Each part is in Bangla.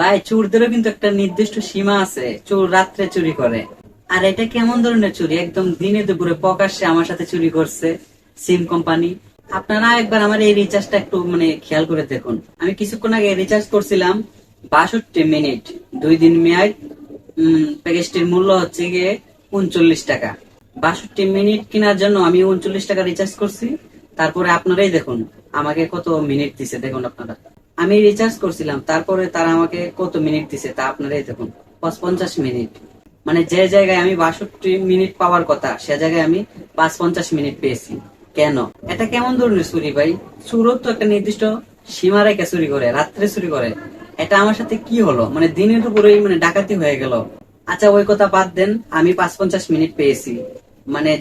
ভাই চোরদেরও কিন্তু একটা নির্দিষ্ট সীমা আছে, চোর রাত্রে চুরি করে। আর এটা কেমন ধরনের চুরি, একদম দিনে দুপুরে প্রকাশ্যে আমার সাথে চুরি করছে সিম কোম্পানি। আপনারা একবার আমার এই রিচার্জটা একটু খেয়াল করে দেখুন। আমি কিছুক্ষণ আগে রিচার্জ করছিলাম 62 মিনিট, 2 দিন মেয়াদ। প্যাকেজটির মূল্য হচ্ছে গিয়ে 39 টাকা। 62 মিনিট কেনার জন্য আমি 39 টাকা রিচার্জ করছি। তারপরে আপনারাই দেখুন আমাকে কত মিনিট দিছে, দেখুন আপনারা। আমি রিচার্জ করছিলাম, তারপরে তারা আমাকে কত মিনিট দিছে তা আপনারাই দেখুন, 50 মিনিট। মানে যে জায়গায় আমি 62 মিনিট পাওয়ার কথা, সে জায়গায় আমি 50 মিনিট পেয়েছি। কেন? এটা কেমন ধরনের চুরি ভাই? চুরও তো একটা নির্দিষ্ট সীমা রেখে চুরি করে, রাত্রে চুরি করে। এটা আমার সাথে কি হলো? দিনের উপরেই ডাকাতি হয়ে গেল। আচ্ছা ওই কথা বাদ দেন, আমি 50 মিনিট পেয়েছি।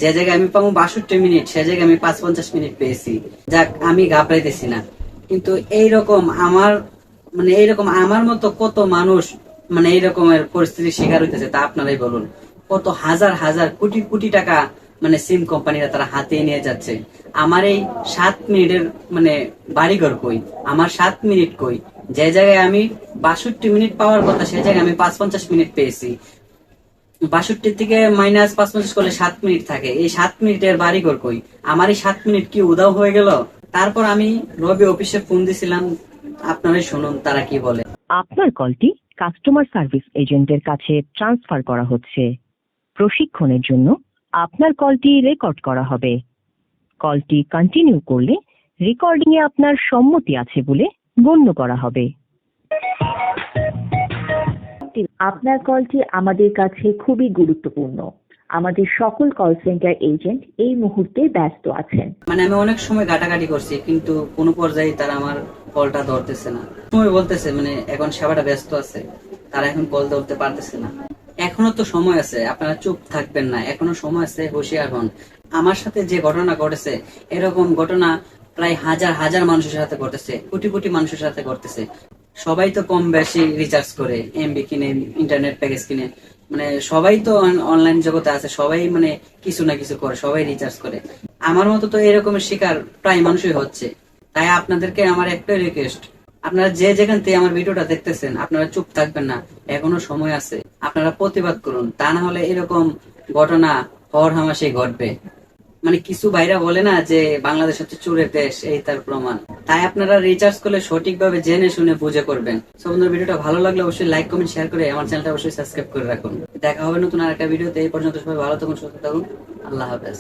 যে জায়গায় আমি পাবো 62 মিনিট, সে জায়গায় আমি 50 মিনিট পেয়েছি। যাক, আমি ঘাবড়াইতেছি না। কিন্তু এইরকম আমার মতো কত মানুষ এইরকমের পরিস্থিতির শিকার হইতেছে তা আপনারাই বলুন। কত হাজার হাজার কোটি কোটি টাকা সিম কোম্পানিরা তারা হাতিয়ে নিয়ে যাচ্ছে। আমার এই 7 মিনিটের বাড়িঘর কই, আমার 7 মিনিট কই? যে জায়গায় আমি 62 মিনিট পাওয়ার কথা, সে জায়গায় আমি 50 মিনিট পেয়েছি। 62 থেকে মাইনাস 55 করলে 7 মিনিট থাকে। এই 7 মিনিটের বাড়িঘর কই? আমার এই 7 মিনিট কি উধাও হয়ে গেল? তারপর আমি রবি অফিসে ফোন দিছিলাম, আপনারাই শুনুন তারা কি বলে। আপনার কলটি কাস্টমার সার্ভিস এজেন্টের কাছে ট্রান্সফার করা হচ্ছে। প্রশিক্ষণের জন্য আপনার কলটি রেকর্ড করা হবে। কলটি কন্টিনিউ করলে রেকর্ডিং এ আপনার সম্মতি আছে বলে গণ্য করা হবে। আপনার কলটি আমাদের কাছে খুবই গুরুত্বপূর্ণ। আমাদের সকল কল সেন্টার এজেন্ট এই মুহূর্তে ব্যস্ত আছেন। আমি অনেক সময় ঘাটাঘাটি করছি, কিন্তু কোনো পর্যায়ে তারা আমার কলটা ধরতেছে না। সময় বলতেছে এখন সেবাটা ব্যস্ত আছে, তারা এখন কল ধরতে পারতেছে না। এখনো তো সময় আছে, আপনারা চুপ থাকবেন না, এখনো সময় আছে, হুঁশিয়ার হন। আমার সাথে যে ঘটনা ঘটেছে, এরকম ঘটনা প্রায় হাজার হাজার মানুষের সাথে ঘটেছে, কোটি কোটি মানুষের সাথে ঘটেছে। সবাই তো কম বেশি রিচার্জ করে, এমবি কিনে, ইন্টারনেট প্যাকেজ কিনে। সবাই তো অনলাইন জগতে আছে, সবাই কিছু না কিছু করে, সবাই রিচার্জ করে। আমার মতো তো এরকমের শিকার প্রায় মানুষই হচ্ছে। তাই আপনাদেরকে আমার একটাই রিকোয়েস্ট, আপনারা যে যেখান থেকে আমার ভিডিওটা দেখতেছেন, আপনারা চুপ থাকবেন না, এখনো সময় আছে। আপনারা প্রতিবাদ করুন, তা না হলে এরকম ঘটনা হর হামেশা ঘটবে। কিছু ভাইরা বলে না যে বাংলাদেশ হচ্ছে চোরের দেশ, এই তার প্রমাণ। তাই আপনারা রিচার্জ করলে সঠিকভাবে জেনে শুনে বুঝে করবেন। সব বন্ধুরা, ভিডিওটা ভালো লাগলে অবশ্যই লাইক কমেন্ট শেয়ার করে আমার চ্যানেলটা অবশ্যই সাবস্ক্রাইব করে রাখুন। দেখা হবে নতুন আরেকটা ভিডিওতে। এই পর্যন্ত সবাই ভালো থাকুন, সুস্থ থাকুন। আল্লাহ হাফেজ।